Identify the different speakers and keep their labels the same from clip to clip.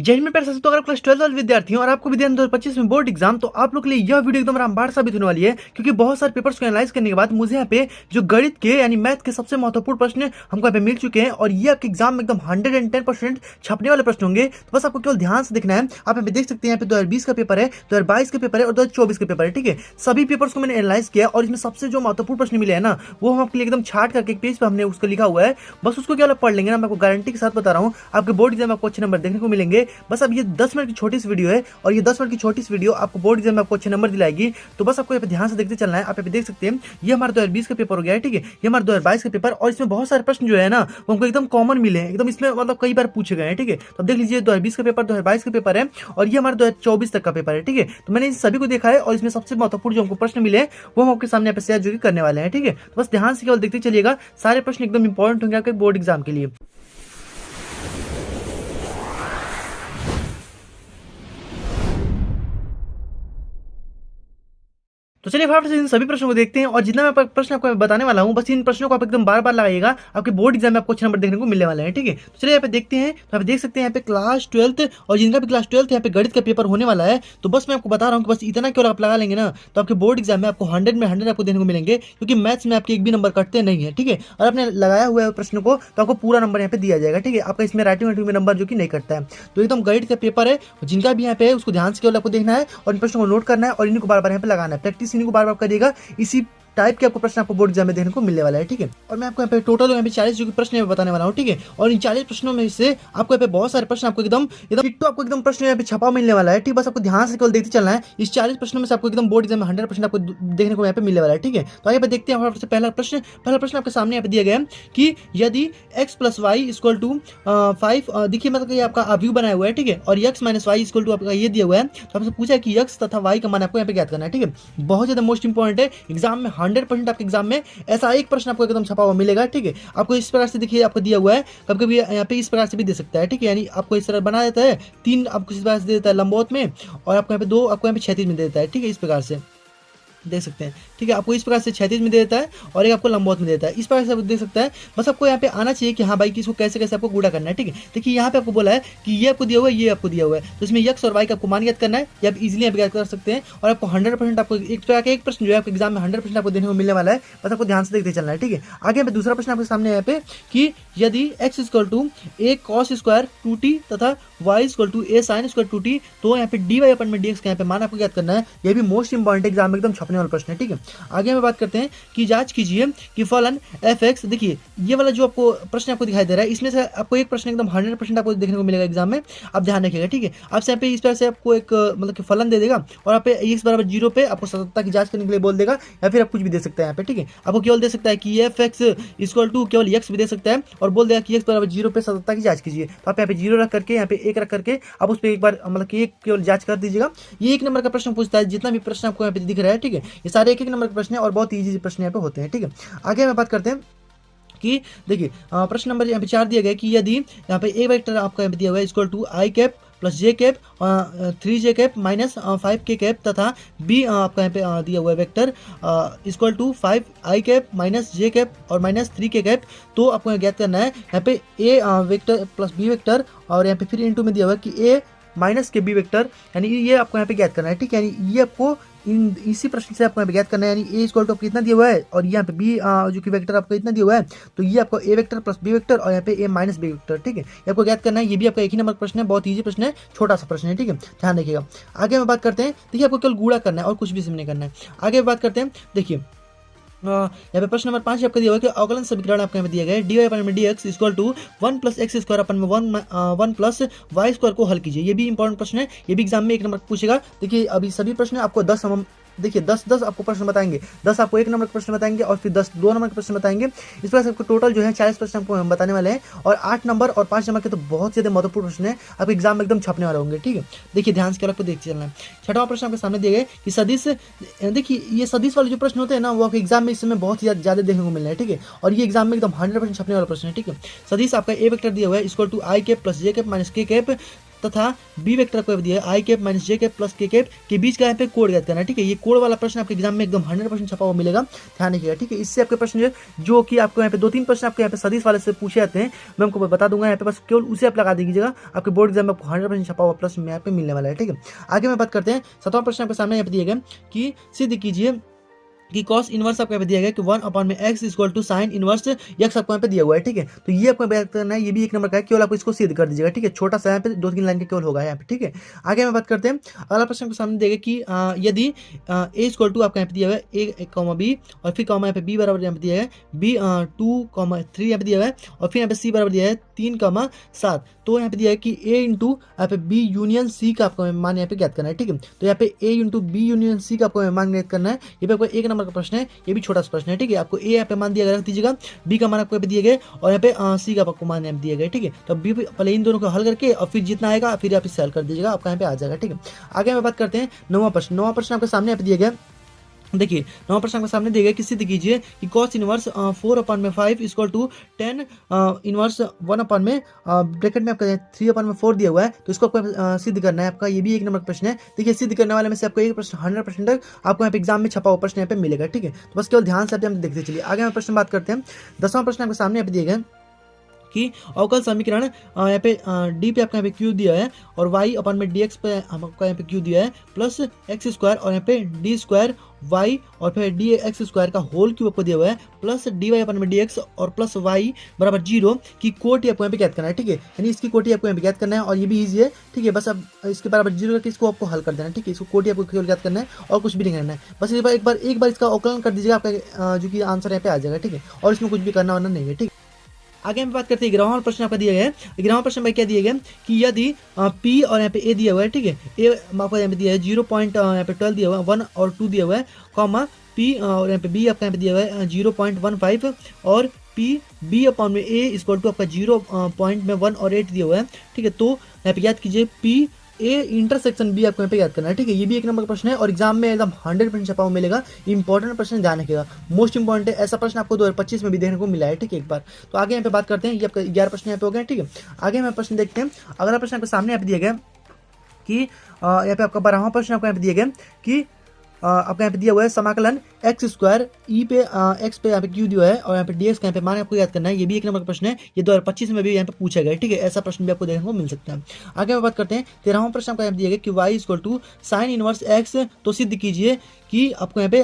Speaker 1: जय हिंद में प्यारे दोस्तों, अगर क्लास 12 वाले विद्यार्थी हैं और आपको भी देना 2025 में बोर्ड एग्जाम, तो आप लोग के लिए यह वीडियो एकदम रामबाण साबित होने वाली है। क्योंकि बहुत सारे पेपर्स को एनालाइज करने के बाद मुझे यहाँ पे जो गणित के यानी मैथ के सबसे महत्वपूर्ण प्रश्न हमको यहाँ पे मिल चुके हैं और ये आपके एग्जाम में एकदम 110% छपने वाले प्रश्न होंगे। तो बस आपको केवल ध्यान से देखना है। आप यहाँ पे देख सकते हैं, यहाँ पे 2020 का पेपर है, 2022 का पेपर है और 2024 का पेपर है। ठीक है, सभी पेपर्स को मैंने एनालाइज किया और इसमें सबसे जो महत्वपूर्ण प्रश्न मिले हैं ना, वो हम आपके लिए एकदम छाट करके एक पेज पर हमने उसको लिखा हुआ है। बस उसको केवल पढ़ लेंगे ना, मैं आपको गारंटी के साथ बता रहा हूँ आपके बोर्ड एग्जाम में आपको अच्छे नंबर देखने को मिलेंगे। बस अब ये 10 मिनट की छोटी सी वीडियो है और ये 10 मिनट की छोटी सी वीडियो आपको बोर्ड एग्जाम में आपको अच्छे नंबर दिलाएगी। तो बस आपको यहाँ पे ध्यान से देखते चलना है। आप यहाँ पे देख सकते हैं, ये हमारा 2020 का पेपर हो गया है। ठीक है, ये हमारा 2022 का पेपर और इसमें बहुत सारे प्रश्न जो है ना, वो हमको एकदम कॉमन मिले हैं, एकदम इसमें मतलब कई बार पूछे गए हैं। ठीक है, तो अब देख लीजिए 2020 का पेपर, 2022 का पेपर है और ये हमारा 2024 तक का पेपर है। ठीक है, तो मैंने इन सभी को देखा है और इसमें सबसे महत्वपूर्ण जो हमको प्रश्न मिले हैं वो हम आपके सामने यहाँ पे शेयर जो करने वाले हैं। ठीक है, तो बस ध्यान से केवल देखते चलिएगा, सारे प्रश्न एकदम इंपॉर्टेंट होंगे आपके बोर्ड एग्जाम के लिए। तो चलिए फटाफट से इन सभी प्रश्नों को देखते हैं और जितना मैं प्रश्न आपको बताने वाला हूं, बस इन प्रश्नों को आप एकदम बार बार लगाइएगा, आपके बोर्ड एग्जाम में आपको अच्छे नंबर देखने को मिलने वाले हैं। ठीक है, तो चलिए यहाँ पे देखते हैं। तो आप देख सकते हैं यहाँ पे क्लास 12 और जिनका भी क्लास 12 यहाँ पे गणित का पेपर होने वाला है। तो बस मैं आपको बता रहा हूँ कि बस इतना केवल आप लगा लेंगे ना, तो आपके बोर्ड एग्जाम में आपको 100 में 100 आपको देखने को मिलेंगे। क्योंकि मैथ्स में आपके एक भी नंबर कटते नहीं है। ठीक है, और आपने लगाया हुआ है प्रश्न को तो आपको पूरा नंबर यहाँ पे दिया जाएगा। ठीक है, आपका इसमें राइटिंग में नंबर जो कि नहीं कटता है। तो एकदम गणित का पेपर है, जिनका भी यहाँ पे है उसको ध्यान से केवल आपको देखना है और इन प्रश्नों को नोट करना है और इनको बार बार यहाँ पे लगाना है। प्रैक्टिस इनको बार बार करिएगा, इसी टाइप के आपको प्रश्न आपको बोर्ड एग्जाम में देखने को मिलने वाला है। ठीक है, और मैं आपको यहाँ पे टोटल यहाँ पे 40 जो कि प्रश्न यहाँ पे बताने वाला हूँ। ठीक है, और इन 40 प्रश्नों में से आपको यहाँ पे बहुत सारे प्रश्न आपको एकदम एकदम डिट्टो आपको एकदम प्रश्न यहाँ पे छपा मिलने वाला है। ठीक, बस आपको ध्यान से केवल देखते चलना है। इस 40 प्रश्नों में से आपको एकदम बोर्ड एग्जाम में 100% आपको देखने को यहाँ पे मिलने वाला है। ठीक है, तो आगे पे देखते हैं सबसे पहला प्रश्न आपके सामने यहाँ पे दिया गया है कि यदि x + y = 5, देखिए मतलब ये आपका व्यू बनाया हुआ है। ठीक है, और x - y = आपका ये दिया हुआ है। तो आपसे पूछा है कि x तथा y का मान आपको यहाँ पे ज्ञात करना है। ठीक है, बहुत ज्यादा मोस्ट इंपॉर्टेंट है एग्जाम में, 100% आपके एग्जाम में ऐसा एक प्रश्न आपको एकदम छपा हुआ मिलेगा। ठीक है, आपको इस प्रकार से देखिए आपको दिया हुआ है, कभी कभी यहाँ पे इस प्रकार से भी दे सकता है। ठीक है, यानी आपको इस तरह बना देता है, 3 आपको इस प्रकार से दे देता है लंबवत में और आपको यहाँ पे 2 आपको यहाँ पे क्षैतिज में दे देता है। ठीक है, इस प्रकार से देख सकते हैं। ठीक है, आपको इस प्रकार से क्षैतिज में दे देता है और एक आपको लंबवत में देता है। इस प्रकार से आप देख सकता है। बस आपको यहाँ पे आना चाहिए कि हाँ भाई कि इसको कैसे कैसे आपको गुणा करना है। ठीक है, देखिए यहाँ पे आपको बोला है कि ये आपको दिया हुआ है, ये आपको दिया हुआ है, तो इसमें x और y का आपको मान ज्ञात करना है। ये आप इजीली आप ज्ञात कर सकते हैं और आपको 100% आपको एक प्रकार का एक प्रश्न जो है आपके एग्जाम में 100% आपको देने को मिलने वाला है। बस आपको ध्यान से देखते चलना है। ठीक है, आगे यहाँ पे दूसरा प्रश्न आपके सामने यहाँ पे कि यदि x = a cos square 2t तथा y = a sin square 2t, तो यहाँ पे dy/dx का यहाँ पे मान आपको ज्ञात करना है। ये भी मोस्ट इंपॉर्टेंट एग्जाम में एकदम छपने वाला प्रश्न है। ठीक है, आगे हम बात करते हैं कि जांच कीजिए कि फलन f(x), देखिए ये वाला जो आपको प्रश्न आपको दिखाई दे रहा है, इसमें से आपको एक प्रश्न एकदम 100% आपको देखने को मिलेगा एग्जाम में। आप ध्यान रखिएगा। ठीक है, आपसे यहाँ पे इस तरह से आपको एक मतलब कि फलन दे देगा और यहाँ पे x = 0 पे आपको सततता की जांच करने के लिए बोल देगा, या फिर आप कुछ भी दे सकते हैं यहाँ पे। ठीक है, आपको केवल दे सकता है कि f(x) = केवल x भी दे सकता है और बोल देगा कि x = 0 पे सततता की जांच कीजिए। तो आप यहाँ पे 0 रख करके, यहाँ पे 1 रख करके आप उस पर एक बार मतलब कि एक केवल जांच कर दीजिएगा। ये 1 नंबर का प्रश्न पूछता है, जितना भी प्रश्न आपको यहाँ पे दिख रहा है। ठीक है, ये सारे 1-1 नंबर के प्रश्न है और बहुत ईजी प्रश्न यहाँ पे होते हैं। ठीक है, आगे हम बात करते हैं कि देखिए प्रश्न नंबर यहाँ पे 4 दिया गया कि यदि यहाँ पे a वेक्टर आपका यहाँ पे दिया हुआ है = i cap + j cap 3j cap - 5k cap तथा b आपका यहाँ पे दिया हुआ है vector = 5i cap - j cap और -3k कैप। तो आपको ज्ञात करना है यहाँ पे a वेक्टर + b वेक्टर और यहाँ पे फिर इनटू में दिया हुआ है कि a - के b वेक्टर, यानी ये आपको यहाँ पे ज्ञात करना है। ठीक है, यानी ये आपको इसी प्रश्न से आपको यहाँ पे ज्ञात करना है। यानी a = आपको इतना दिया हुआ है और यहाँ पे b जो कि वेक्टर आपको इतना दिया हुआ है, तो ये आपको a वेक्टर + b वेक्टर और यहाँ पे a - b वेक्टर। ठीक है, ये आपको ज्ञात करना है। ये भी आपका एक ही नंबर का प्रश्न है, बहुत ईजी प्रश्न है, छोटा सा प्रश्न है। ठीक है, ध्यान रखिएगा। आगे हम बात करते हैं, देखिए आपको केवल गुणा करना है और कुछ भी इसमें नहीं करना है। आगे बात करते हैं, देखिए यहाँ पे प्रश्न नंबर 5 आपका दिया हुआ है कि अवकलन समीकरण आपका यहाँ दिया गया है dy/dx = 1 + x² 1 + y² को हल कीजिए। ये भी इंपॉर्टेंट प्रश्न है, ये भी एग्जाम में 1 नंबर पूछेगा। देखिए अभी सभी प्रश्न आपको 10 देखिए 10 आपको प्रश्न बताएंगे, 10 आपको 1 नंबर का प्रश्न बताएंगे और फिर 10 2 नंबर के प्रश्न बताएंगे। इस प्रकार से आपको टोटल जो है 40 प्रश्न आपको हम बताने वाले हैं और 8 नंबर और 5 नंबर के तो बहुत ज्यादा महत्वपूर्ण प्रश्न है, आपके एग्जाम में एकदम छपने वाले होंगे। ठीक है, देखिए ध्यान से आपको देखते चलना है। छठवां प्रश्न आपके सामने दिया गया कि सदिश, देखिए ये सदिश वाले जो प्रश्न होते हैं ना, वो आपके एग्जाम में इस समय बहुत ही ज्यादा देखने को मिल रहा है। ठीक है, और ये एग्जाम में एकदम 100% छपने वाला प्रश्न है। ठीक है, सदिश आपका a वेक्टर दिया हुआ है = i cap + j cap - k cap तथा बी वेक्टर को दिया है आई कैप माइनस जे कैप प्लस के कैप के बीच का यहाँ पे कोड ज्ञात करना है। ठीक है, ये कोड वाला प्रश्न आपके एग्जाम में एकदम 100% छपा हुआ मिलेगा, ध्यान रखिएगा। ठीक है, इससे आपके प्रश्न जो कि आपको यहाँ पे 2-3 प्रश्न आपको यहाँ पे सदिश वाले से पूछे जाते हैं, मैं आपको बता दूंगा यहाँ पे, बस केवल उसे आप लगा दीजिएगा, आपके बोर्ड एग्जाम में आपको 100% छपा हुआ प्रश्न यहाँ पे मिलने वाला है। ठीक है, आगे मैं बात करते हैं 7वां प्रश्न आपके सामने यहाँ पे दिया गया कि सिद्ध कीजिए कि कॉस इनवर्स आपको यहाँ पे दिया गया कि 1/x equal to sine inverse x आपको यहाँ पे दिया हुआ है। ठीक है, तो ये आपको बात करना है, ये भी 1 नंबर का है, केवल आपको इसको सिद्ध कर दीजिएगा। ठीक है, छोटा सा यहाँ पे 2-3 लाइन का केवल होगा यहाँ पे। ठीक है, आगे हम बात करते हैं अगला प्रश्न आपके सामने देगा कि यदि a इक्वल टू आपका यहाँ पे दिया हुआ है a, b और फिर कॉमा यहाँ पे b बराबर यहाँ पे दिया है b 2,3 यहाँ पे दिया हुआ है और फिर यहाँ पे c बराबर दिया है 3,7, तो यहाँ पे दिया है कि a इंटू यहाँ पे b यूनियन c का आपको मान यहाँ पे ज्ञात करना है। ठीक है, तो यहाँ पे a into b union c का आपको मान ज्ञात करना है। ये पे आपको 1 नंबर का प्रश्न है, ये भी छोटा सा प्रश्न है। ठीक है, आपको ए यहाँ पे मान दिया गया, रख दीजिएगा, बी का मान आपको यहाँ पे दिए गए और यहाँ पे सी का आपको मान यहाँ पे दिया गया। ठीक है, तो बी पहले इन दोनों को हल करके और फिर जितना आएगा फिर आप इसे हल कर दीजिएगा, आपका यहाँ पे आ जाएगा। ठीक है, आगे हम बात करते हैं 9वां प्रश्न। 9वां प्रश्न आपके सामने यहाँ पे दिया गया, देखिए 9वां प्रश्न आपके सामने दिया गया कि सिद्ध कीजिए कि cos inverse 4/5 equal to 10 inverse 1 में ब्रैकेट में आपका 3/4 दिया हुआ है, तो इसको आपको सिद्ध करना है आपका। ये भी 1 नंबर प्रश्न है। देखिए, सिद्ध करने वाले में से आपको एक प्रश्न 100% आपको यहाँ पे एग्जाम में छपा हुआ प्रश्न यहाँ पे मिलेगा। ठीक है, तो बस केवल ध्यान से हम देखते चलिए। आगे हम प्रश्न बात करते हैं 10वां प्रश्न आपके सामने यहाँ पे दिया गया कि अवकल समीकरण यहाँ पे डी पे आपका यहाँ पे क्यू दिया है और वाई अपन में डी एक्स पे आपका यहाँ पे क्यू दिया है प्लस एक्स स्क्वायर और यहाँ पे डी स्क्वायर वाई और फिर डी एक्स स्क्वायर का होल क्यूब आपको दिया हुआ है प्लस डी वाई अपन में डी एक्स और प्लस वाई बराबर 0 की कोटि आपको यहाँ पे ज्ञात करना है। ठीक है, यानी इसकी कोटि आपको यहाँ पे ज्ञात करना है और ये भी ईजी है। ठीक है, बस अब इसके बराबर 0 करके इसको आपको हल कर देना है। ठीक है, इसको कोटि आपको केवल ज्ञात करना है और कुछ भी नहीं करना है, बस एक बार इसका अवकलन कर दीजिएगा, आपका जो कि आंसर यहाँ पे आ जाएगा। ठीक है, और इसमें कुछ भी करना वाना नहीं है। ठीक है, आगे हम बात करते हैं 11वां प्रश्न आपका दिया गया है। 11वां प्रश्न में क्या दिया गया कि यदि P और यहाँ पे A दिया हुआ है, ठीक है, A आपको यहाँ पे दिया है 0.12 दिया हुआ है, 1 और 2 दिया हुआ है, कॉमा P और यहाँ पे B आपका यहाँ पे दिया हुआ है 0.15 और B अपॉन में A इक्वल टू आपका 0.1 और 8 दिया हुआ है। ठीक है, तो यहाँ पे याद कीजिए P A इंटरसेक्शन B आपको यहाँ पे याद करना है। ठीक है, ये भी 1 नंबर का प्रश्न है और एग्जाम में एकदम 100% छपा हुआ मिलेगा। इंपॉर्टेंट प्रश्न ध्यान रखिएगा, मोस्ट इंपॉर्टेंट है। ऐसा प्रश्न आपको 2025 में भी देखने को मिला है। ठीक है, एक बार तो आगे यहाँ पे बात करते हैं। ये आपका 11 प्रश्न यहाँ पे हो गए। ठीक है, आगे हम प्रश्न देखते हैं। अगला प्रश्न आपके सामने यहाँ पे दिया गया कि यहाँ पे आपका 12वां प्रश्न आपको यहाँ पे दिया गया कि आपका यहाँ पे दिया हुआ है समाकलन एक्स स्क्वायर ई पे एक्स पे यहाँ पे क्यू दिया है और यहाँ पे डी एक्स का यहाँ पे मान आपको याद करना है। ये भी 1 नंबर का प्रश्न है, ये 2025 में भी यहाँ पे पूछा गया है। ठीक है, ऐसा प्रश्न भी आपको देखने को मिल सकता है। आगे हम बात करते हैं 13वां प्रश्न आपको यहाँ पे दिया गया कि y equal to sine inverse x, तो सिद्ध कीजिए कि आपको यहाँ पे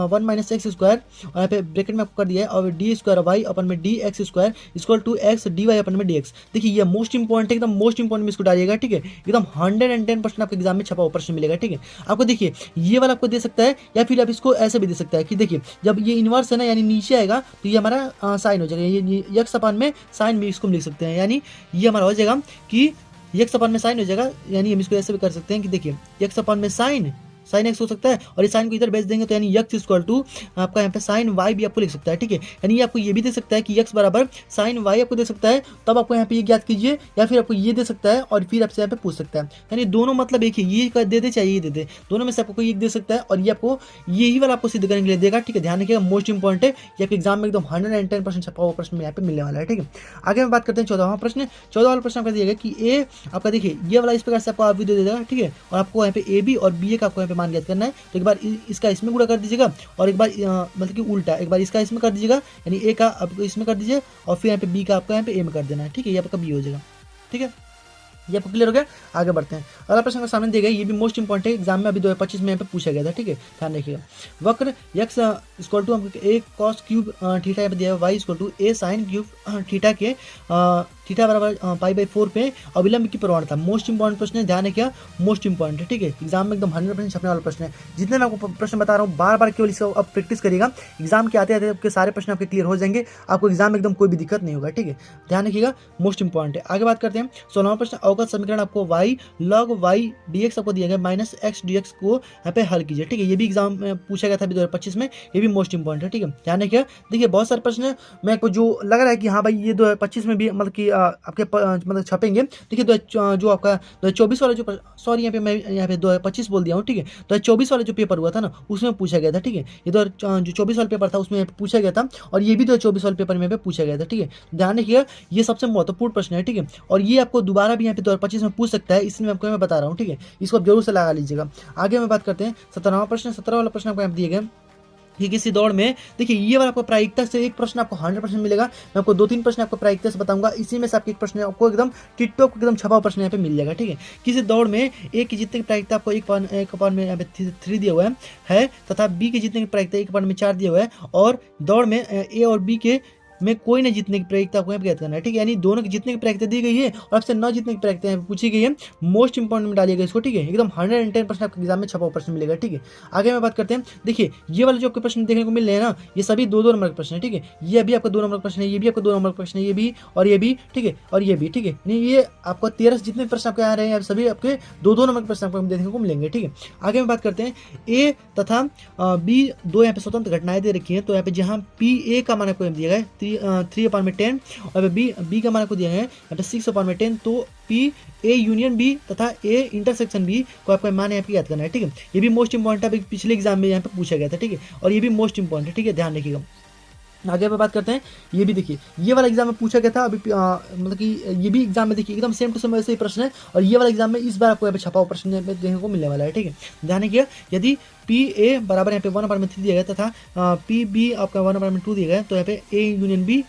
Speaker 1: 1 माइनस एक्स स्क्वायर और यहाँ पे ब्रैकेट में आपको कर दिया है और डी स्क्वायर वाई अपन में D X square equal to X D Y upon में डी एक्स। देखिए, ये मोस्ट इंपॉर्टेंट, एकदम मोस्ट इंपॉर्टेंट में इसको डालिएगा। ठीक है, एकदम 110% आपके एग्जाम में छपा हुआ प्रश्न मिलेगा। ठीक है, आपको देखिए ये वाला आपको दे सकता है या फिर आप इसको ऐसे भी दे सकता है कि देखिए जब ये इनवर्स है ना, यानी नीचे आएगा तो ये हमारा साइन हो जाएगा, ये यक्स अपन में साइन भी इसको लिख सकते हैं, यानी ये हमारा हो जाएगा कि यक्स अपन में साइन हो जाएगा, यानी हम इसको ऐसे भी कर सकते हैं कि देखिए यक्स अपन में साइन एक्स हो सकता है और इस साइन को इधर भेज देंगे तो यानी यक्स इक्वल टू आपका यहाँ पे साइन वाई भी आपको लिख सकता है। ठीक है, यानी ये आपको ये भी दे सकता है कि यक्स बराबर साइन वाई आपको दे सकता है, तब आपको यहाँ पे ये ज्ञात कीजिए, या फिर आपको ये दे सकता है और फिर आपसे यहाँ पे पूछ सकता है। यानी दोनों मतलब एक ही, ये दे दे चाहे ये दे दे, दोनों में से आपको कोई एक दे सकता है और ये आपको यही वाला आपको सिद्ध करने के लिए देगा। ठीक है, ध्यान रखिएगा, मोस्ट इंपॉर्टेंट है, ये आपके एग्जाम में एकदम 110% छपा हुआ प्रश्न यहाँ पे मिलने वाला है। ठीक है, आगे हम बात करते हैं 14वां प्रश्न। 14वां वाला प्रश्न आपका दिया गया कि ए आपका देखिए ये वाला इस प्रकार से आपको वीडियो दे देगा। ठीक है, और आपको यहाँ पे ए बी और बी ए का आपको यहाँ पे मान ज्ञात करना है, तो एक बार इसका इसमें गुणा कर दीजिएगा और एक बार मतलब कि उल्टा, एक बार इसका इसमें कर दीजिएगा, यानी ए का आपको इसमें कर दीजिए और फिर यहाँ पे बी का आपको यहाँ पे ए में कर देना है। ठीक है, ये आपका बी हो जाएगा। ठीक है, ये आपको क्लियर हो गया। आगे बढ़ते हैं, अगला प्रश्न का सामने दिया गया, ये भी मोस्ट इंपॉर्टेंट है, एग्जाम में अभी 2025 में यहाँ पे पूछा गया था। ठीक है, ध्यान रखिएगा, वक्र x equal to a cos cube theta यहाँ पे दिया है, y equal to a sine cube theta के थीटा बराबर π/4 पे अविलंब की प्रवणता। मोस्ट इंपॉर्टेंट प्रश्न है, ध्यान रखिएगा, मोस्ट इंपॉर्टेंट है। ठीक है, एग्जाम में एकदम 100% छपने वाला प्रश्न है। जितने मैं आपको प्रश्न बता रहा हूँ बार बार केवल इसको अब प्रैक्टिस करिएगा, एग्जाम के आते आते आपके सारे प्रश्न आपके क्लियर हो जाएंगे, आपको एग्जाम में एकदम कोई भी दिक्कत नहीं होगा। ठीक है, ध्यान रखिएगा, मोस्ट इंपॉर्टेंट है। आगे बात करते हैं 16वां प्रश्न, अवकल समीकरण आपको y log y dx आपको दिया गया माइनस एक्स dx को यहाँ पे हल कीजिए। ठीक है, ये भी एग्जाम में पूछा गया था अभी 2025 में, ये भी मोस्ट इंपॉर्टेंट है। ठीक है, ध्यान रखिएगा, देखिए बहुत सारे प्रश्न मैं आपको जो लग रहा है कि हाँ भाई ये 2025 में भी मतलब कि आपके मतलब छपेंगे। देखिए जो आपका 2024 वाला जो सॉरी यहाँ पे मैं यहाँ पे 2025 बोल दिया हूँ, ठीक है। 2024 वाला जो पेपर हुआ था ना उसमें पूछा गया था, ठीक है। ये जो 24 वाला पेपर था उसमें पूछा गया था, और ये भी 2024 वाले पेपर में पूछा गया था, ठीक है। ध्यान रखिएगा, ये सबसे महत्वपूर्ण प्रश्न है, ठीक है। और ये आपको दोबारा भी यहाँ पे 2025 में पूछ सकता है, इसलिए आपको मैं बता रहा हूँ, ठीक है। इसको आप जरूर से लगा लीजिएगा। आगे में बात करते हैं 17वां प्रश्न। 17 वाला प्रश्न आपको यहाँ दिए गए कि किसी दौड़ में, देखिए ये वाला आपको प्रायिकता से एक प्रश्न आपको 100% मिलेगा। मैं आपको 2-3 प्रश्न आपको प्रायिकता से बताऊंगा, इसी में से आपके एक प्रश्न आपको एकदम टिकटॉक एकदम छपा हुआ प्रश्न यहाँ पे मिल जाएगा, ठीक है। किसी दौड़ में ए की जीतने की प्रायिकता आपको एक अपान में यहाँ पे 3 दिया हुआ है तथा बी के जीतने की प्रायिकता 1 अपान में 4 दिया हुआ है, और दौड़ में ए और बी के में कोई न जीतने की प्रायिकता आपको ज्ञात करना है, ठीक है। यानी दोनों की जीतने की प्रायिकता दी गई है और आपसे न जीतने की प्रायिकता पूछी गई है। मोस्ट इंपॉर्टेंट में डालिएगा इसको, ठीक है। एकदम 110% आपके एग्जाम में छपा हुआ प्रश्न मिलेगा, ठीक है। आगे में बात करते हैं, देखिए ये वाले जो आपके प्रश्न देखने को मिल रहे हैं ना, ये सभी 2-2 नंबर के प्रश्न है, ठीक है। ये भी आपका 2 नंबर का प्रश्न है, ये भी आपका 2 नंबर का प्रश्न है, ये भी और ये भी, ठीक है, और ये भी, ठीक है। यानी ये आपको 13 जितने प्रश्न आपके आ रहे हैं सभी आपके 2-2 नंबर के प्रश्न आपको देखने को मिलेंगे, ठीक है। आगे में बात करते हैं, ए तथा बी दो यहाँ पे स्वतंत्र घटनाएं दे रखी हैं। तो यहाँ पे जहाँ पी ए का मान आपको दिया गया 3/10 और बी का मान आपको दिया है यहाँ पे 6/10। तो पी ए यूनियन बी तथा ए इंटरसेक्शन बी को आपका मान यहाँ पे याद करना है, ठीक है। ये भी मोस्ट इंपॉर्टेंट है, पिछले एग्जाम में यहाँ पे पूछा गया था, ठीक है। और ये भी मोस्ट इंपॉर्टेंट है, ठीक है, ध्यान रखिएगा। आगे पे बात करते हैं, ये भी देखिए ये वाला एग्जाम में पूछा गया था अभी, मतलब कि ये भी एग्जाम में देखिए एकदम सेम टू सेम वैसे ही प्रश्न है, और ये वाला एग्जाम में इस बार आपको यहाँ पे छपा हुआ प्रश्न यहाँ पे देखने को मिलने वाला है, ठीक है। ध्यान रखिए, यदि पी ए बराबर यहाँ पे 1/3 दिया गया तथा पी बी आपका 1/2 दिया गया, तो यहाँ पे A union B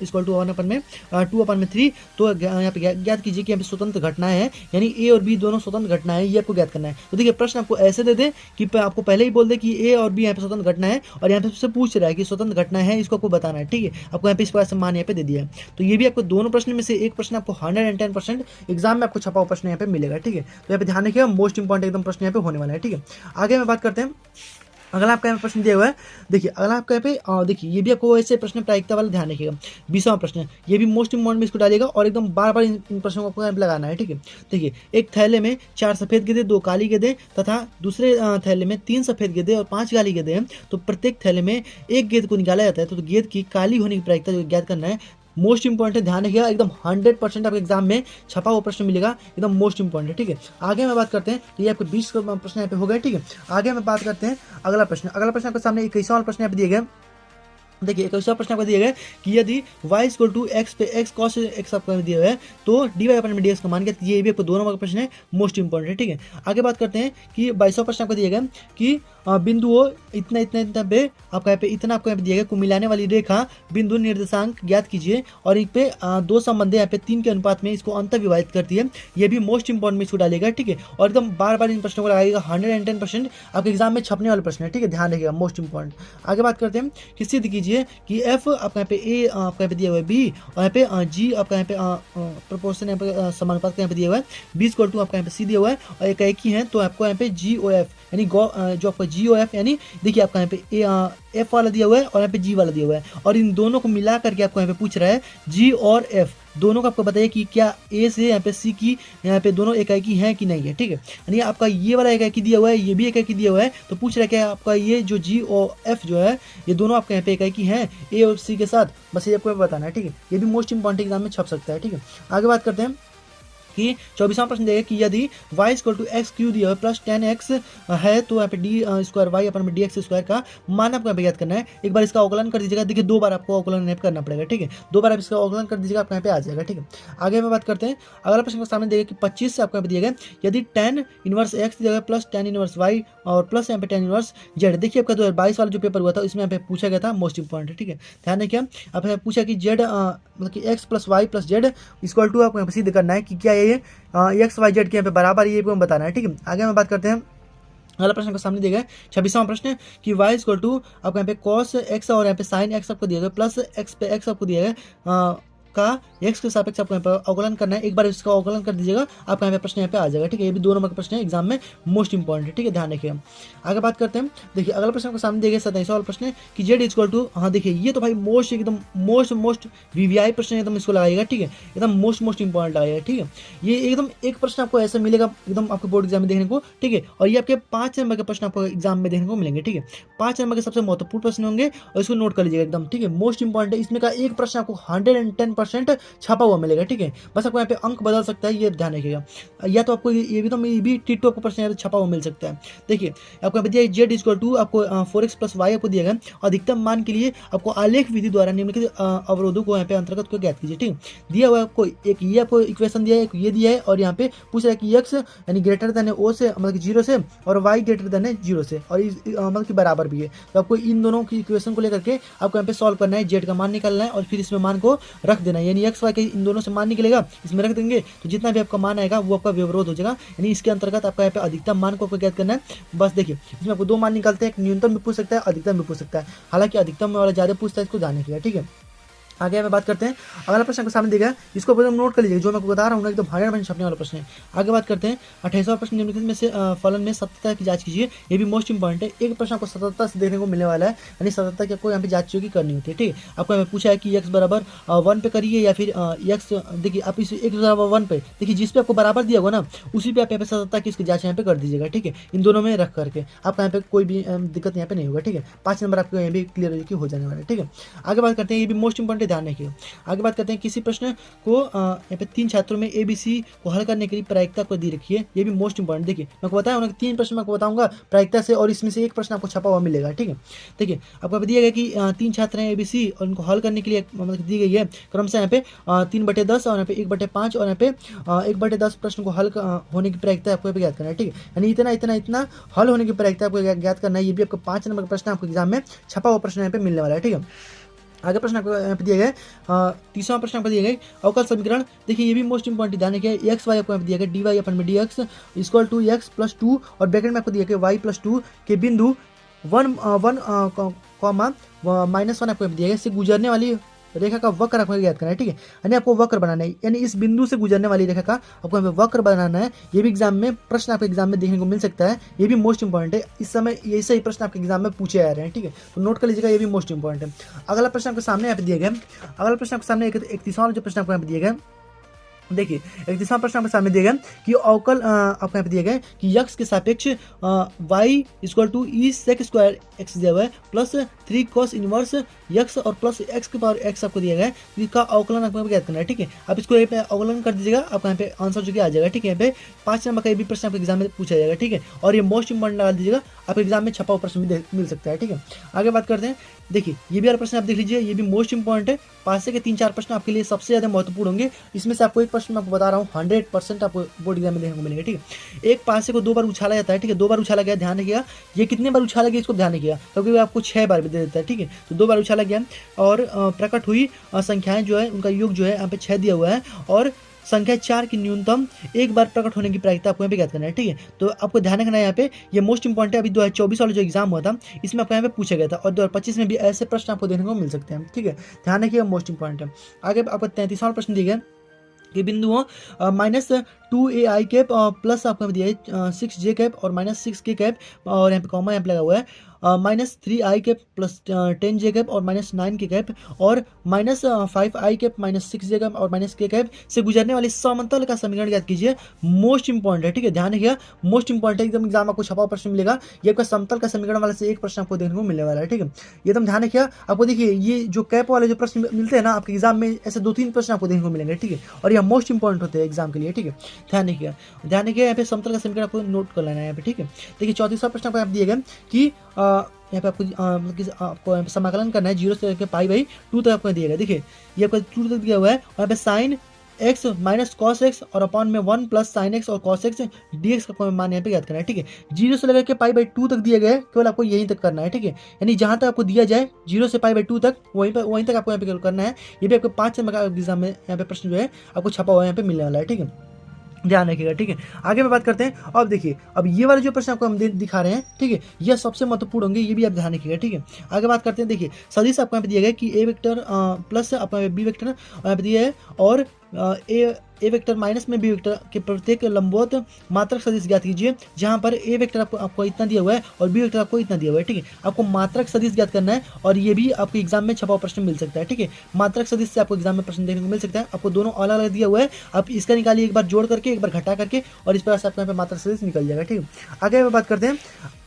Speaker 1: equal to 2/3। तो यहाँ पे ज्ञात कीजिए कि यहाँ पे स्वतंत्र घटनाएं हैं, यानी ए और बी दोनों स्वतंत्र घटनाएं हैं, ये आपको ज्ञात करना है। तो देखिए प्रश्न आपको ऐसे दे दे कि आपको पहले ही बोल दे कि ए और बी यहाँ पे स्वतंत्र घटना है, और यहाँ पे सबसे पूछ रहा है कि स्वतंत्र घटना है, इसको आपको बताना है, ठीक है। आपको यहाँ पे इस प्रकार से मान यहाँ पे दे दिया है। तो ये भी आपको दोनों प्रश्न में से एक प्रश्न आपको 110% एग्जाम में आपको छपा हुआ प्रश्न यहाँ पे मिलेगा, ठीक है। तो यहाँ पे ध्यान रखिएगा, मोस्ट इंपॉर्टेंट एकदम प्रश्न यहाँ पे होने वाला है, ठीक है। आगे में बात करते हैं, अगला आपका यहाँ प्रश्न दिया हुआ है। देखिए अगला आपका यहाँ पे देखिए ये भी आपको ऐसे प्रश्न प्रायिकता वाला ध्यान रखिएगा। 20वां प्रश्न, ये भी मोस्ट इंपॉर्टेंट में इसको डालिएगा और एकदम बार बार इन प्रश्नों को आपको यहाँ पे लगाना है, ठीक है। देखिए एक थैले में 4 सफ़ेद गेंदें, 2 काली गेंदें तथा दूसरे थैले में 3 सफ़ेद गेंदें और 5 काली गेंदें हैं। तो प्रत्येक थैले में एक गेंद को निकाला जाता है, तो गेंद की काली होने की प्रायिकता जो ज्ञात करना है। मोस्ट इंपॉर्टेंट है, ध्यान रखिएगा, एकदम 100% आपके एग्जाम में छपा हुआ प्रश्न मिलेगा, एकदम मोस्ट इंपॉर्टेंट है, ठीक है। आगे में बात करते हैं, तो ये आपके 20 प्रश्न यहाँ पे हो गए, ठीक है। आगे में बात करते हैं अगला प्रश्न। अगला प्रश्न आपके सामने 21वां प्रश्न यहाँ पे दिए गए। देखिए 21वां प्रश्न आपको दिया गया कि यदि y इक्वल टू एक्स पे एक्स कॉस एक्स आपको दिया हुआ है, तो डी वाई अपन में डी एक्स का मान गया। ये भी आपको 2 नंबर का प्रश्न है, मोस्ट इंपॉर्टेंट है, ठीक है। आगे बात करते हैं कि 22वां प्रश्न आपको दिया गया कि बिंदुओं इतना इतना इतना पे आपका यहाँ पे इतना आपको यहाँ पे दिया गया को मिलाने वाली रेखा बिंदु निर्देशांक ज्ञात कीजिए, और इस पे 2 संबंधें यहाँ पे 3 के अनुपात में इसको अंतर विभाजित करती है। ये भी मोस्ट इंपॉर्टेंट में इसको डालेगा, ठीक है। और एकदम बार बार इन प्रश्नों को लगाएगा, 110% आपके एग्जाम में छपने वाले प्रश्न है, ठीक है, ध्यान रखिएगा, मोस्ट इंपॉर्टेंट। आगे बात करते हैं कि सिद्ध कीजिए कि एफ आपका यहाँ पे ए आपका यहाँ पे दिया हुआ है बी, और यहाँ पे जी आपका यहाँ पे प्रोपोर्शन यहाँ पे समानुपात का यहाँ पे दिया हुआ है, बी इक्वल टू आपका यहाँ पे सी दिया हुआ है, और एक ही है, तो आपको यहाँ पे जी ओ एफ यानी जो आपका जी ओ एफ यानी देखिए आपका यहाँ पे एफ वाला दिया हुआ है और यहाँ पे जी वाला दिया हुआ है, और इन दोनों को मिला करके आपको यहाँ पे पूछ रहा है जी और एफ दोनों का आपको बताइए कि क्या ए से यहाँ पे सी की यहाँ पे दोनों एकाकी हैं कि नहीं है, ठीक है। यानी आपका ये वाला एकाकी दिया हुआ है, ये भी एकाकी दिया हुआ है, तो पूछ रहा है क्या आपका ये जो जी और एफ जो है ये दोनों आपके यहाँ पे एकाकी हैं ए और सी के साथ, बस ये आपको बताना है, ठीक है। ये भी मोस्ट इंपॉर्टेंट एग्जाम में छप सकता है, ठीक है। आगे बात करते हैं कि 24वां प्रश्न देगा कि यदि y equal to x Q दिया हुआ प्लस 10x है, तो यहाँ पे डी स्क्वायर वाई अपन में डी एक्स स्क्वायर का मान आपको यहाँ पे याद करना है। एक बार इसका अवकलन कर दीजिएगा, देखिए 2 बार आपको अवकलन यहाँ पे करना पड़ेगा, ठीक है। 2 बार आप इसका अवकलन कर दीजिएगा, आपको यहाँ पे आ जाएगा, ठीक है। आगे में बात करते हैं, अगला प्रश्न को सामने देगा कि 25 से आपको यहाँ पे दिया गया यदि tan इनवर्स x दिया गया प्लस tan इनवर्स y और प्लस यहाँ पे tan इनवर्स z। देखिए आपका 2022 वाला जो पेपर हुआ था इसमें यहाँ पे पूछा गया था, मोस्ट इंपॉर्टेंट है, ठीक है। ध्यान रखिए, आपने पूछा कि z मतलब कि x plus y plus z equal to आपको यहाँ पे सिद्ध करना है कि क्या ये एक्स वाई जेड के यहाँ पे बराबर, ये आपको बताना है, ठीक है। आगे हम बात करते हैं, अगला प्रश्न को सामने दिया गया 26वां प्रश्न कि y इक्वल टू आपको यहाँ पे cos x और यहाँ पे sin x आपको दिया गया प्लस x पे x आपको दिया गया का x के सापेक्ष आपको यहाँ पर अवकलन करना है। एक बार इसका अवकलन कर दीजिएगा, आपका यहाँ पे प्रश्न यहाँ पे आ जाएगा, ठीक है। ये भी 2 नंबर का प्रश्न है, एग्जाम में मोस्ट इंपॉर्टेंट है, ठीक है, ध्यान रखिएगा। आगे बात करते हैं, देखिए अगला प्रश्न को सामने दिया गया 27वां प्रश्न कि z इक्वल टू, हाँ देखिए ये तो भाई मोस्ट एकदम मोस्ट वीवीआई प्रश्न एकदम इसको लगाएगा, ठीक है, एकदम मोस्ट इंपॉर्टेंट लगाएगा, ठीक है। ये एकदम एक प्रश्न आपको ऐसा मिलेगा एकदम आपके बोर्ड एग्जाम में देखने को, ठीक है। और ये आपके 5 नंबर के प्रश्न आपको एग्जाम में देखने को मिलेंगे, ठीक है। 5 नंबर के सबसे महत्वपूर्ण प्रश्न होंगे और इसको नोट कर लीजिएगा एकदम, ठीक है, मोस्ट इंपॉर्टेंट है। इसमें का एक प्रश्न आपको 110% 100% छपा हुआ मिलेगा, ठीक है। बस आपको यहाँ पे अंक बदल सकता है, ये ध्यान रखिएगा। या तो आपको ये भी तो ये भी टिट्टो आपको प्रश्न यहाँ पे छपा हुआ मिल सकता है। देखिए आपको यहाँ पे दिया जेड इक्वल टू आपको 4x + y आपको दिया गया। अधिकतम मान के लिए आपको आलेख विधि द्वारा निम्नलिखित अवरोधों को यहाँ पे अंतर्गत को ज्ञात कीजिए, ठीक। दिया हुआ आपको एक ये आपको इक्वेशन दिया है, एक ये दिया है, और यहाँ पे पूछ रहा है कि x यानी ग्रेटर देन है o से, मतलब 0 से, और y ग्रेटर देन है 0 से, और मतलब कि बराबर भी है। तो आपको इन दोनों की इक्वेशन को लेकर के आपको यहाँ पे सॉल्व करना है, जेड का मान निकालना है और फिर इसमें मान को रख देना है, यानी x y के इन दोनों से मान निकलेगा, इसमें रख देंगे तो जितना भी आपका मान आएगा वो आपका व्यवरोध हो जाएगा। यानी इसके अंतर्गत आपका यहाँ पे अधिकतम मान को आपको ज्ञात करना है। बस देखिए इसमें आपको दो मान निकलते हैं, एक न्यूनतम भी पूछ सकता है, अधिकतम भी पूछ सकता है। हालांकि अधिकतम वाला ज्यादा पूछता है, इसको जानने के लिए, ठीक है। आगे हमें बात करते हैं, अगला प्रश्न आपके सामने दिया है, इसको नोट कर लीजिए, जो मैं आपको बता रहा हूँ एकदम 100% छपने वाला प्रश्न है। आगे बात करते हैं 28वां प्रश्न, निम्नलिखित में से फलन में सत्यता की जांच कीजिए। ये भी मोस्ट इंपॉर्टेंट है, एक प्रश्न आपको सत्यता से देखने को मिलने वाला है, यानी सत्यता की आपको यहाँ पे जांच की करनी होती है, ठीक है। आपको हमें पूछा है कि x बराबर 1 पे करिए या फिर x, देखिए आप इस x बराबर 1 पे, देखिए जिस पे आपको बराबर दिया होगा ना उसी पे आप यहाँ पे सत्यता की इसकी जांच यहाँ पे कर दीजिएगा, ठीक है। इन दोनों में रख करके आपका यहाँ पे कोई भी दिक्कत यहाँ पे नहीं होगा, ठीक है। 5 नंबर आपको यहाँ भी क्लियर हो जाने वाला है, ठीक है। आगे बात करते हैं, ये भी मोस्ट इंपॉर्टेंट, ध्यान रखिएगा। आगे बात करते हैं, किसी प्रश्न को यहाँ पे 3 छात्रों में ABC को हल करने के लिए प्रायिकता को दी रखी है। ये भी मोस्ट इंपॉर्टेंट, देखिए मैं आपको बताया 3 प्रश्न मैं आपको बताऊंगा प्रायिकता से, और इसमें से एक प्रश्न आपको छपा हुआ मिलेगा, ठीक है। देखिए आपको दिया गया कि 3 छात्र हैं ABC और उनको हल करने के लिए मतलब दी गई है क्रमशः यहाँ पे 3/10 और यहाँ पे 1/5 और यहाँ पे 1/10 प्रश्न को हल होने की प्रायिकता आपको ज्ञात करना है, ठीक है। यानी इतना इतना इतना हल होने की प्रायिकता आपको ज्ञात करना है। ये भी आपको 5 नंबर का प्रश्न आपको एग्जाम में छपा हुआ प्रश्न यहाँ पे मिलने वाला है, ठीक है। आगे प्रश्न आपको यहाँ पे दिया गया है, तीसरा प्रश्न आपको दिया गया अवकल समीकरण। देखिए ये भी मोस्ट इंपॉर्टेंट, ध्यान रखिए, एक्स वाई आपको यहाँ पे दिया गया dy/dx इक्वल टू x + 2 और ब्रैकेट में आपको दिया गया y + 2 के बिंदु 1 -1 आपको दिया गया, इससे गुजरने वाली रेखा का वक्र आपको ज्ञात करना है, ठीक है। यानी आपको वक्र बनाना है, यानी इस बिंदु से गुजरने वाली रेखा का आपको यहाँ पे वक्र बनाना है। ये भी एग्जाम में प्रश्न आपके एग्जाम में देखने को मिल सकता है, ये भी मोस्ट इंपॉर्टेंट है। इस समय ये सही प्रश्न आपके एग्जाम में पूछे जा रहे हैं, ठीक है, तो नोट कर लीजिएगा, ये भी मोस्ट इंपॉर्टेंट है। अगला प्रश्न आपके सामने यहाँ पे दिया गया, अगला प्रश्न आपके सामने 31वां जो प्रश्न आपको यहाँ पे दिया गया, देखिए 31वां प्रश्न आपके सामने दिया गया कि अवकल आपको यहाँ पे दिया गया कि x के सापेक्ष y = e sec² x दिया हुआ है प्लस 3 cos इनवर्स x और प्लस x के पावर x आपको दिया गया है, इसका अवकलन आपको ज्ञात करना है, ठीक है। आप इसको यहाँ पे अवकलन कर दीजिएगा, आपको यहाँ पे आंसर जो कि आ जाएगा, ठीक है। यहाँ पे 5 नंबर का ये भी प्रश्न आपके एग्जाम में पूछा जाएगा, ठीक है। और ये मोस्ट इंपॉर्टेंट लगा दीजिएगा, आपके एग्जाम में छपा हुआ प्रश्न भी मिल सकता है, ठीक है। आगे बात करते हैं, देखिए ये भी वाला प्रश्न आप देख लीजिए, ये भी मोस्ट इंपॉर्टेंट है। 5 से के 3-4 प्रश्न आपके लिए सबसे ज्यादा महत्वपूर्ण होंगे। इसमें से आपको एक प्रश्न मैं आपको बता रहा हूँ 100% आपको बोर्ड एग्जाम में देखने को मिलेगा, ठीक है। एक 5 से को 2 बार उछाला जाता है, ठीक है, 2 बार उछाला गया, ध्यान रखिएगा। ये कितने बार उछाला गया इसको ध्यान रखिएगा, क्योंकि आपको 6 बार भी दे देता है, ठीक है। तो 2 बार उछाला गया और प्रकट हुई संख्याएं जो है उनका योग जो है यहाँ पे 6 दिया हुआ है, और संख्या 4 की न्यूनतम एक बार प्रकट होने की प्रायिकता आपको यहाँ पे ज्ञात करना है, ठीक है। तो आपको ध्यान रखना है, यहाँ पे ये मोस्ट इंपॉर्टेंट है। अभी 2024 वाला जो एग्जाम हुआ था इसमें आपको यहाँ पे पूछा गया था, और 2025 में भी ऐसे प्रश्न आपको देखने को मिल सकते हैं, ठीक है। ध्यान रखिएगा, मोस्ट इंपॉर्टेंट है। आगे आपको 33वां प्रश्न दिया गया कि बिंदुओं -2ai कैप प्लस आपको दिया है 6j कैप और -6k कैप, और यहाँ पे कॉमा यहाँ पे लगा हुआ है -3i cap plus 10j cap और -9k कैप, और -5i कैप -6j कैप और -k कैप से गुजरने वाले समतल का समीकरण याद कीजिए। मोस्ट इंपॉर्टेंट है, ठीक है, ध्यान रखिएगा, मोस्ट इंपॉर्टेंट है, एकदम एग्जाम आपको छपा प्रश्न मिलेगा। ये आपका समतल का समीकरण वाले से एक प्रश्न आपको देखने को मिलने वाला है, ठीक है, एकदम ध्यान रखिएगा। आपको देखिए ये जो कैप वाले जो प्रश्न मिलते हैं ना आपके एग्जाम में, ऐसे 2-3 प्रश्न आपको देखने को मिलेंगे, ठीक है, और यह मोस्ट इंपॉर्टेंट होते हैं एग्जाम के लिए, ठीक है। ध्यान रखिएगा, ध्यान रखिएगा, यहाँ पे समतल का समीकरण आपको नोट कर लेना है यहाँ पे, ठीक है। देखिए 34वां प्रश्न आपको यहाँ दिया गया कि यहाँ पे आपको मतलब कि आपको समाकलन करना है 0 से लेकर π/2 तक आपको दिया गया। देखिए ये आपको 2 तक दिया हुआ है, और यहाँ पे sin x - cos x और अपॉन में 1 + sin x और cos x dx का मान यहाँ पे याद करना है, ठीक है। 0 से लेकर के π/2 तक दिया गया है, केवल आपको यहीं तक करना है, ठीक है। यानी जहाँ तक आपको दिया जाए 0 से π/2 तक वहीं तक आपको यहाँ पे करना है। ये भी आपको 5 नंबर का एग्जाम में यहाँ पे प्रश्न जो है आपको छपा हुआ यहाँ पे मिलने वाला है, ठीक है, ध्यान रखिएगा, ठीक है। आगे में बात करते हैं, अब देखिए अब ये वाले जो प्रश्न आपको हम दिखा रहे हैं, ठीक है, ये सबसे महत्वपूर्ण होंगे, ये भी आप ध्यान रखिएगा, ठीक है। आगे बात करते हैं, देखिए सदिश आपको यहाँ पे दिया गया कि a वेक्टर प्लस आपको b वेक्टर यहाँ पे दिया है, और ए वेक्टर माइनस में बी वेक्टर के प्रत्येक लंबवत मात्रक सदिश ज्ञात कीजिए, जहां पर ए वेक्टर आपको इतना दिया हुआ है और बी वेक्टर आपको इतना दिया हुआ है, ठीक है। आपको मात्रक सदिश ज्ञात करना है, और ये भी आपको एग्जाम में छपा प्रश्न मिल सकता है, ठीक है। मात्रक सदिश से आपको एग्जाम में प्रश्न देखने को मिल सकता है। आपको दोनों अलग अलग दिया हुआ है, आप इसका निकालिए एक बार जोड़ करके, एक बार घटा करके, और इस प्रकार से आपको यहाँ पे मात्रक सदिश निकल जाएगा, ठीक है। आगे बात करते हैं,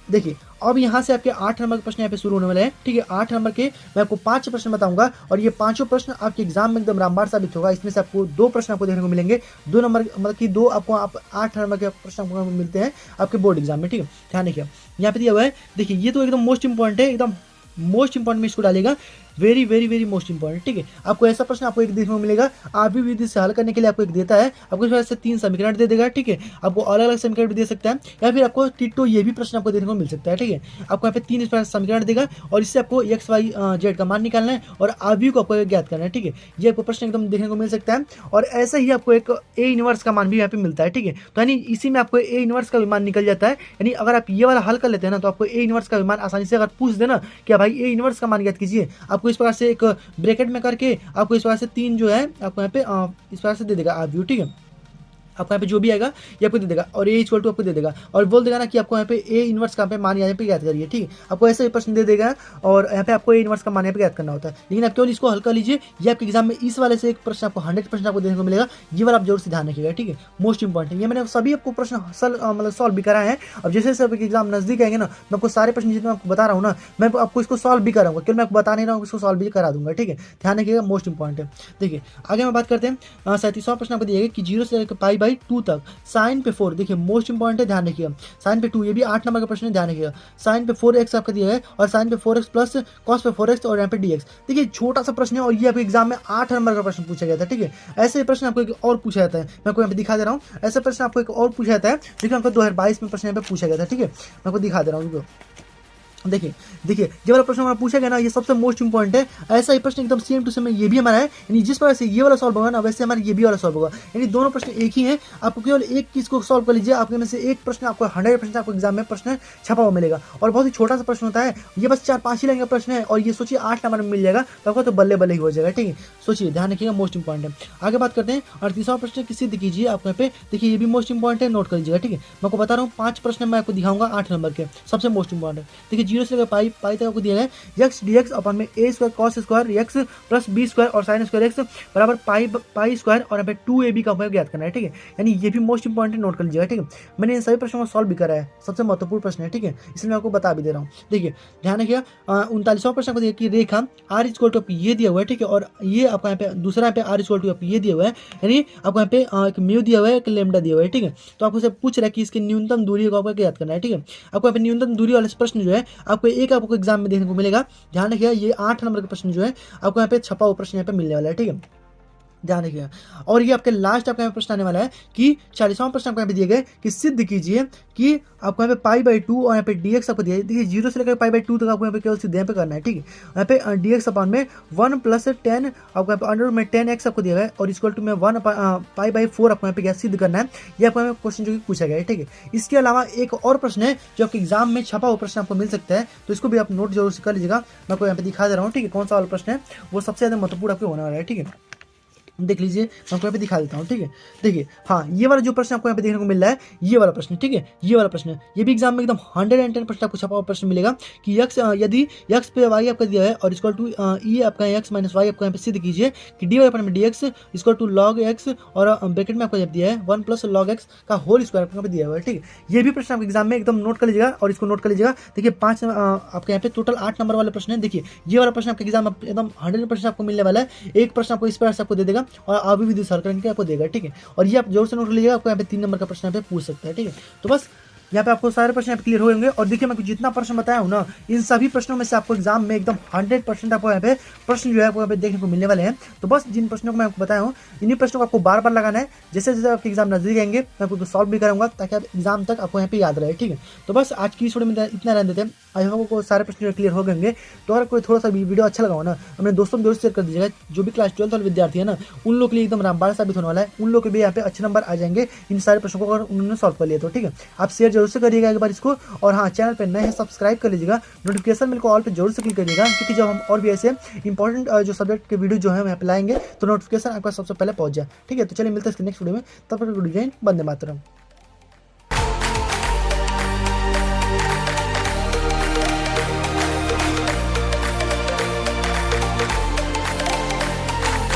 Speaker 1: देखिए अब यहाँ से आपके 8 नंबर के प्रश्न यहाँ पे शुरू होने वाले हैं, ठीक है। 8 नंबर के मैं आपको 5 प्रश्न बताऊंगा और ये पांचों प्रश्न आपके एग्जाम में एकदम रामबाण साबित होगा। इसमें से आपको 2 प्रश्न आपको देखने को मिलेंगे, 2 नंबर मतलब कि 2 आपको 8 नंबर के प्रश्न आपको मिलते हैं आपके बोर्ड एग्जाम में, ठीक है। ध्यान रखिए यहाँ पे दिया हुआ है, देखिए ये तो एकदम मोस्ट इंपॉर्टेंट है, एकदम मोस्ट इंपॉर्टेंट में इसको डालेगा, very very very most important, ठीक है। आपको ऐसा प्रश्न आपको एक देखने को मिलेगा, आरबी विधि से हल करने के लिए आपको एक देता है, आपको इस वजह से 3 समीकरण दे देगा, ठीक है। आपको अलग अलग समीकरण भी दे सकता है या फिर आपको टिट्टो ये भी प्रश्न आपको देखने को मिल सकता है, ठीक है। आपको यहाँ पे 3 इस प्रकार समीकरण देगा और इससे आपको एक्स वाई जेड का मान निकालना है और आरबी को आपको ज्ञात करना है, ठीक है। ये आपको प्रश्न एकदम देखने को मिल सकता है और ऐसे ही आपको एक ए इनवर्स का मान भी यहाँ पे मिलता है, ठीक है। तो यानी इसी में आपको ए इनवर्स का भी मान निकल जाता है, यानी अगर आप ये वाला हल कर लेते हैं ना तो आपको ए इनवर्स का भी मान आसानी से अगर पूछ देना कि भाई ए इनवर्स का मान ज्ञात कीजिए, आपको इस प्रकार से एक ब्रैकेट में करके आपको इस प्रकार से 3 जो है आपको यहाँ पे इस प्रकार से दे देगा आरव्यू, ठीक है। आपको यहाँ पे जो भी आएगा ये आपको दे देगा और ए इक्वल टू आपको दे देगा और बोल देगा ना कि आपको यहाँ पे ए इनवर्स का पे मान यहाँ पे याद करिए, ठीक है। आपको ऐसे ही प्रश्न दे देगा और यहाँ पे आपको ए इनवर्स का मान यहाँ पे याद करना होता है, लेकिन आप केवल इसको हल कर लीजिए। ये आपके एग्जाम में इस वाले से एक प्रश्न आपको 100% आपको देखने को मिलेगा, ये वाला आप जरूर से ध्यान रखिएगा, ठीक है। मोस्ट इंपॉर्टेंट ये मैंने सभी आपको प्रश्न मतलब सॉल्व भी कराए हैं। अब जैसे जैसे आपके एग्जाम नजदीक आएंगे ना, मैं आपको सारे प्रश्न जितने आपको बता रहा हूँ ना, मैं आपको इसको सॉल्व भी कराऊंगा, क्योंकि मैं आपको बता नहीं रहा हूँ, इसको सॉल्व भी करा दूंगा, ठीक है। ध्यान रखिएगा, मोस्ट इंपॉर्टेंट है। देखिए आगे हम बात करते हैं 37वां प्रश्न आपको दिया गया कि 0 से लेकर π/2 तक साइन पे 4, देखिए मोस्ट इंपॉर्टेंट है, ध्यान रखिएगा। साइन पे 2 ये भी 8 नंबर का प्रश्न है, ध्यान रखिएगा। साइन पे 4x आपका दिया है और साइन पे 4x प्लस कॉस पे 4x और यहाँ पे dx, देखिए छोटा सा प्रश्न है और ये आपके एग्जाम में 8 नंबर का प्रश्न पूछा गया था, ठीक है। ऐसे प्रश्न आपको एक और पूछा जाता है, मैं आपको यहाँ पे दिखा दे रहा हूँ। ऐसा प्रश्न आपको एक और पूछा जाता है, देखिए आपको 2022 में प्रश्न यहाँ पे पूछा गया था, ठीक है। मैं आपको दिखा दे रहा हूँ, देखिए देखिए ये वाला प्रश्न हमारा पूछा गया ना, ये सबसे मोस्ट इंपॉर्टेंट है। ऐसा ही प्रश्न एकदम सेम टू सेम ये भी हमारा है, यानी जिस प्रकार से ये वाला सॉल्व होगा ना वैसे हमारा ये भी वाला सॉल्व होगा, यानी दोनों प्रश्न एक ही हैं। आपको केवल एक चीज को सॉल्व कर लीजिए, आपके में से एक प्रश्न आपको 100% आपको एग्जाम में प्रश्न छपा हुआ मिलेगा और बहुत ही छोटा सा प्रश्न होता है, ये बस 4-5 ही लाइन का प्रश्न है और ये सोचिए 8 नंबर में मिल जाएगा, तो आपको तो बल्ले बल्ले ही हो जाएगा, ठीक है। सोचिए, ध्यान रखिएगा, मोस्ट इंपॉर्टेंट है। आगे बात करते हैं 38वां प्रश्न की सिद्ध कीजिए। आपको यहाँ पे देखिए ये भी मोस्ट इंपॉर्टेंट है, नोट कर लीजिएगा, ठीक है। मैं आपको बता रहा हूँ 5 प्रश्न मैं आपको दिखाऊंगा 8 नंबर के, सबसे मोस्ट इंपॉर्टेंट। देखिए 0 से लेकर पाई तक आपको दिया है x dx अपन में a square cos square x plus b square और sin स्क्वायर x बराबर पाई स्क्वायर और यहाँ पे 2ab का आपको ज्ञात करना है, ठीक है। यानी ये भी मोस्ट इंपॉर्टेंट, नोट कर लीजिएगा, ठीक है। मैंने इन सभी प्रश्नों को सॉल्व भी करा है, सबसे महत्वपूर्ण प्रश्न है, ठीक है, इसलिए मैं आपको बता भी दे रहा हूँ। देखिए ध्यान रखिए 39वां प्रश्न को देखिए कि रेखा r इक्वल टू ये दिया हुआ है, ठीक है, और ये आपको यहाँ पे दूसरा यहाँ पे r इक्वल टू ये दिया हुआ है, यानी आपको यहाँ पे एक म्यू दिया हुआ है, एक लेमडा दिया हुआ है, ठीक है। तो आपको पूछ रहा है कि इसकी न्यूनतम दूरी को आपको याद करना है, ठीक है। आपको यहाँ पे न्यूनतम दूरी वाला प्रश्न जो है आपको एक आपको एग्जाम में देखने को मिलेगा। ध्यान रखिएगा ये 8 नंबर का प्रश्न जो है आपको यहाँ पे छपा हुआ प्रश्न यहाँ पे मिलने वाला है, ठीक है, ध्यान रखिएगा। और ये आपके लास्ट आपका प्रश्न आने वाला है कि 40वां प्रश्न आपको यहाँ पे दिए गए कि सिद्ध कीजिए कि आपको यहाँ पे π/2 और यहाँ पे dx आपको दिया है। देखिए 0 से लेकर π/2 तक आपको यहाँ पे केवल सिद्ध यहाँ पे करना है, ठीक है। यहाँ पे dx अपन में 1 + 10 आपको यहाँ पे अंडर में 10x आपको दिया है और इक्वल टू में 1 π/4 आपको यहाँ पे क्या सिद्ध करना है। ये आपको यहाँ पे क्वेश्चन जो कि पूछा गया है, ठीक है। इसके अलावा एक और प्रश्न है जो आपके एग्जाम में छपा हुआ प्रश्न आपको मिल सकता है, तो इसको भी आप नोट जरूर से कर लीजिएगा। मैं आपको यहाँ पे दिखा दे रहा हूँ, ठीक है, कौन सा वाला प्रश्न है, वो सबसे ज्यादा महत्वपूर्ण आपको होने वाला है, ठीक है। देख लीजिए, मैं आपको यहाँ पे दिखा देता हूँ, ठीक है। देखिए हाँ, ये वाला जो प्रश्न आपको यहाँ पे देखने को मिल रहा है, ये वाला प्रश्न, ठीक है, ये वाला प्रश्न ये भी एग्जाम में एकदम 110% आपको छपा हुआ प्रश्न मिलेगा कि x यदि x पे y आपका दिया है और इक्वल टू e आपका x माइनस वाई आपको यहाँ पे सिद्ध कीजिए कि dy अपन में dx equal to log x और ब्रैकेट में आपको जब दिया है 1 + log x का होल स्क्वायर आपको यहाँ पे दिया हुआ है, ठीक है। ये भी प्रश्न आपके एग्जाम में एकदम नोट कर लीजिएगा और इसको नोट कर लीजिएगा। देखिए 5 आपके यहाँ पे टोटल 8 नंबर वाले प्रश्न है। देखिए ये वाला प्रश्न आपके एग्जाम में एकदम 100% आपको मिलने वाला है। एक प्रश्न आपको इस प्रकार से आपको दे देगा और अभी भी सॉल्व करके आपको देगा, ठीक है। और ये आप जरूर से नोट लीजिएगा, आपको यहाँ पे 3 नंबर का प्रश्न यहाँ पे पूछ सकता है, ठीक है। तो बस यहाँ पे आपको सारे प्रश्न यहाँ पे क्लियर हो जाएंगे। और देखिए मैं जितना प्रश्न बताया हूँ ना, इन सभी प्रश्नों में से आपको एग्जाम में एकदम 100% आपको यहाँ पे प्रश्न जो है आपको यहाँ पे देखने को मिलने वाले हैं। तो बस जिन प्रश्नों को मैं आपको बताया हूँ, इन्हीं प्रश्नों को आपको बार बार लगाना है। जैसे जैसे आपके एग्जाम नजदीक आएंगे मैं आपको सॉल्व भी कराऊंगा ताकि आप एग्जाम तक आपको यहाँ पे याद रहे, ठीक है। तो बस आज की वीडियो में इतना रहने देते हैं। आई होप को सारे प्रश्न क्लियर हो गएंगे। तो अगर कोई थोड़ा सा भी वीडियो अच्छा लगा हो ना, अपने दोस्तों में जरूर शेयर कर दीजिएगा। जो भी क्लास 12 वाले विद्यार्थी है ना, उन लोग के लिए एकदम रामबाण साबित होने वाला है। उन लोग के भी यहाँ पे अच्छे नंबर आ जाएंगे इन सारे प्रश्नों को अगर उन्होंने सॉल्व कर लिया तो, ठीक है। आप शेयर जरूर से करिएगा एक बार इसको। और हाँ, चैनल पे नए हैं सब्सक्राइब कर लीजिएगा, नोटिफिकेशन बिल को ऑल पे जरूर से क्लिक करिएगा, क्योंकि जब हम और भी ऐसे इंपॉर्टेंट जो सब्जेक्ट के वीडियो जो है हम यहाँ पे लाएंगे तो नोटिफिकेशन आपका सबसे पहले पहुंच जाए, ठीक है। तो चलिए मिलते हैं इसके नेक्स्ट वीडियो में, तब तक वीडियो वंदे मातरम।